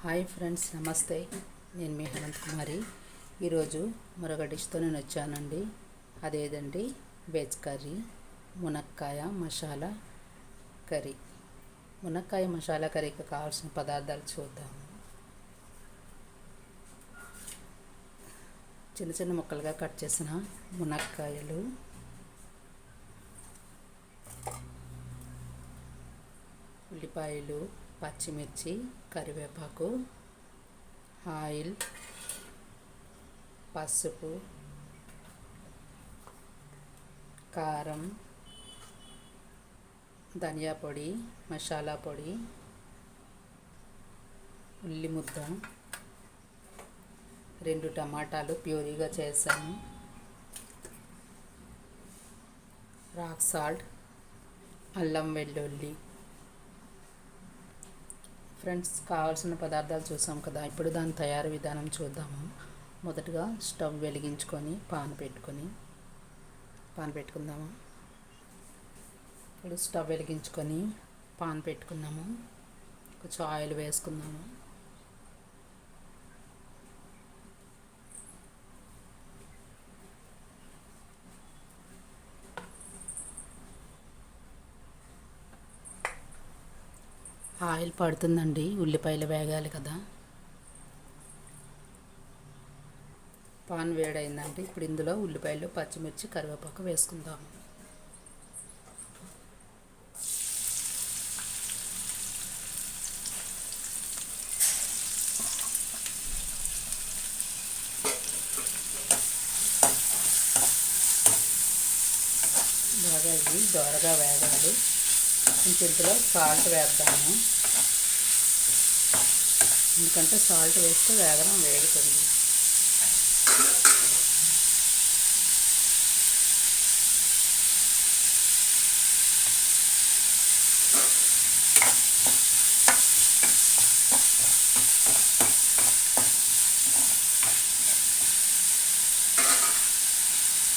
Hi friends, నమస్తే. నేను మీ హేమంత్ కుమారి. ఈరోజు మరొక డిష్తో నేను వచ్చానండి. అదేదండి వెజ్ కర్రీ, మునక్కాయ మసాలా కర్రీ. మునక్కాయ మసాలా కర్రీకి కావాల్సిన పదార్థాలు చూద్దాము. చిన్న చిన్న ముక్కలుగా కట్ చేసిన మునక్కాయలు, ఉల్లిపాయలు, పచ్చిమిర్చి, కరివేపాకు, ఆయిల్, పసుపు, కారం, ధనియా పొడి, మసాలా పొడి, ఉల్లి ముద్ద, 2 టమాటాలు ప్యూరీగా చేశాను, రాక్ సాల్ట్, అల్లం వెల్లుల్లి. ఫ్రెండ్స్, కావాల్సిన పదార్థాలు చూసాం కదా. ఇప్పుడు దాని తయారీ విధానం చూద్దాము. మొదటగా స్టవ్ వెలిగించుకొని పాన్ పెట్టుకుందాము. ఇప్పుడు స్టవ్ వెలిగించుకొని పాన్ పెట్టుకున్నాము. కొంచెం ఆయిల్ వేసుకుందాము. ఆయిల్ పడుతుందండి, ఉల్లిపాయలు వేగాలి కదా. పాన్ వేడైందండి. ఇప్పుడు ఇందులో ఉల్లిపాయలు, పచ్చిమిర్చి, కరివేపాకు వేసుకుందాము. బాగా ఇవి దోరగా వేగాలి. కొంచెం ఇందులో సాల్ట్ వేద్దాము, ఎందుకంటే సాల్ట్ వేస్తే వేగుతుంది.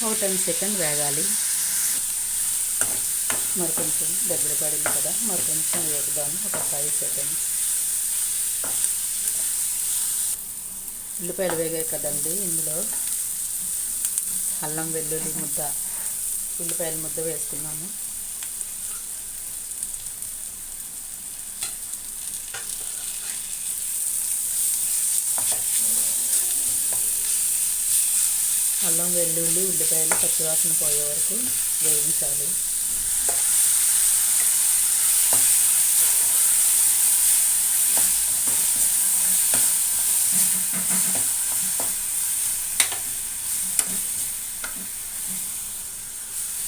ఒక 10 సెకండ్ వేగాలి. మరి కొంచెం దగ్గర పడింది కదా, మరి కొంచెం వేగుదాము. ఒక 5 సెకండ్స్. ఉల్లిపాయలు వేగాయి కదండి. ఇందులో అల్లం వెల్లుల్లి ముద్ద, ఉల్లిపాయల ముద్ద వేసుకున్నాము. అల్లం వెల్లుల్లి ఉల్లిపాయలు పచ్చివాసన పోయే వరకు వేయించాలి.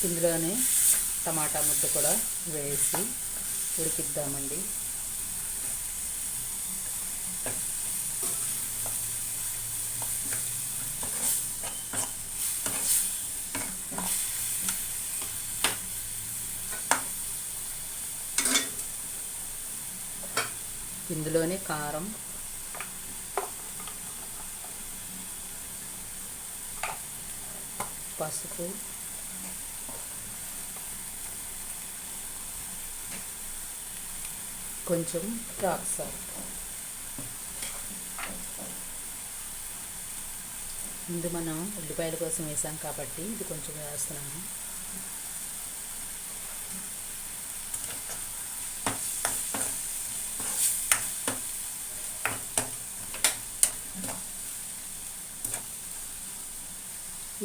ఇందులోనే టమాటా ముద్ద కూడా వేసి ఉడికిద్దామండి. ఇందులోనే కారం, పసుపు, కొంచెం రాక్ సాల్ట్. ముందు మనం ఉల్లిపాయల కోసం వేసాం కాబట్టి ఇది కొంచెం వేస్తున్నాము.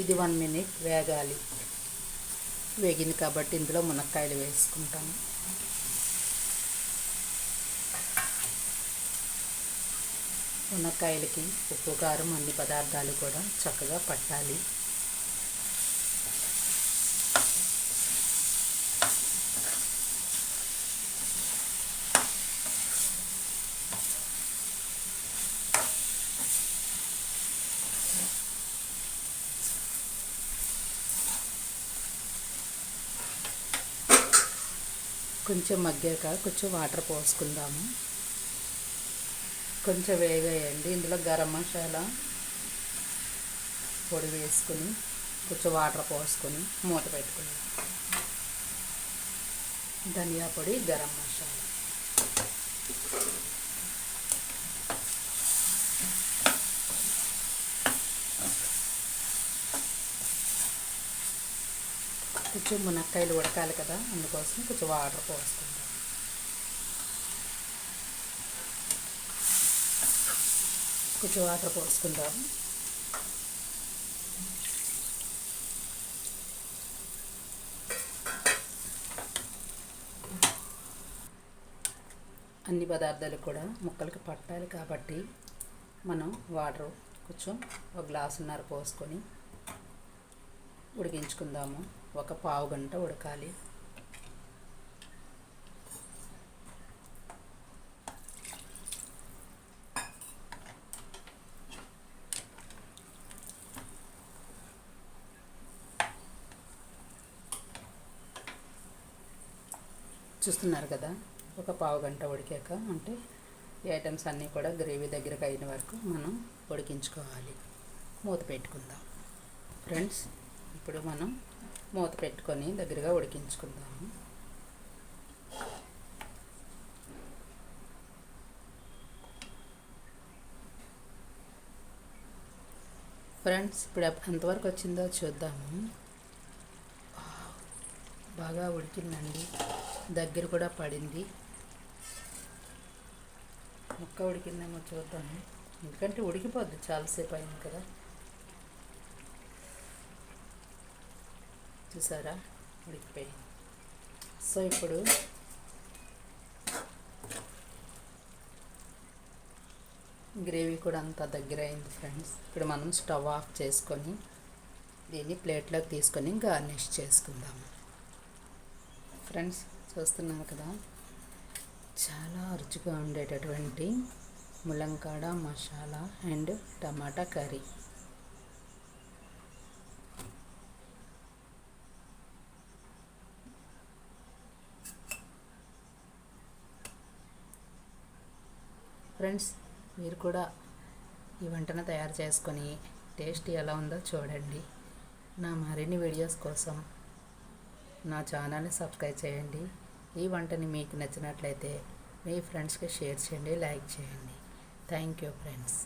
ఇది 1 మినిట్ వేగాలి. వేగింది కాబట్టి ఇందులో మునక్కాయలు వేసుకుంటాము. మునక్కాయలకి ఉప్పు, కారం అన్ని పదార్థాలు కూడా చక్కగా పట్టాలి. కొంచెం మగ్గాక కొంచెం వాటర్ పోసుకుందాము. కొంచెం వేగాయండి. ఇందులో గరం మసాలా పొడి వేసుకొని కొంచెం వాటర్ పోసుకొని మూత పెట్టుకుందాం. ధనియా పొడి, గరం మసాలా. కొంచెం మునక్కాయలు ఉడకాలి కదా, అందుకోసం కొంచెం వాటర్ పోసుకుందాం. కొంచెం వాటర్ పోసుకుందాం. అన్ని పదార్థాలు కూడా ముక్కలకి పట్టాలి కాబట్టి మనం వాటర్ కొంచెం ఒక గ్లాసున్నర పోసుకొని ఉడికించుకుందాము. ఒక పావు గంట ఉడకాలి. చూస్తున్నారు కదా, ఒక పావు గంట ఉడికాక అంటే ఈ ఐటమ్స్ అన్నీ కూడా గ్రేవీ దగ్గరకు అయిన వరకు మనం ఉడికించుకోవాలి. మూత పెట్టుకుందాం. ఫ్రెండ్స్, ఇప్పుడు మనం మూత పెట్టుకొని దగ్గరగా ఉడికించుకుందాము. ఫ్రెండ్స్, ఇప్పుడు ఎంతవరకు వచ్చిందో చూద్దాము. బాగా ఉడికిందండి, దగ్గర కూడా పడింది. ముక్క ఉడికిందేమో చూద్దాము, ఎందుకంటే ఉడికిపోద్ది, చాలాసేపు అయింది కదా. చూసారా, ఉడికిపోయింది. సో ఇప్పుడు గ్రేవీ కూడా అంతా దగ్గర అయింది ఫ్రెండ్స్. ఇప్పుడు మనం స్టవ్ ఆఫ్ చేసుకొని దీన్ని ప్లేట్లోకి తీసుకొని గార్నిష్ చేసుకుందాము. ఫ్రెండ్స్, చూస్తున్నారు కదా, చాలా రుచిగా ఉండేటటువంటి ములంకాడ masala and tomato curry. Friends, మీరు కూడా ఈ వంటను తయారు చేసుకొని టేస్ట్ ఎలా ఉందో చూడండి. నా మరిన్ని వీడియోస్ కోసం నా ఛానల్ని సబ్స్క్రైబ్ చేయండి. ఈ వంటని మీకు నచ్చినట్లయితే మీ ఫ్రెండ్స్కి షేర్ చేయండి, లైక్ చేయండి. Thank you friends.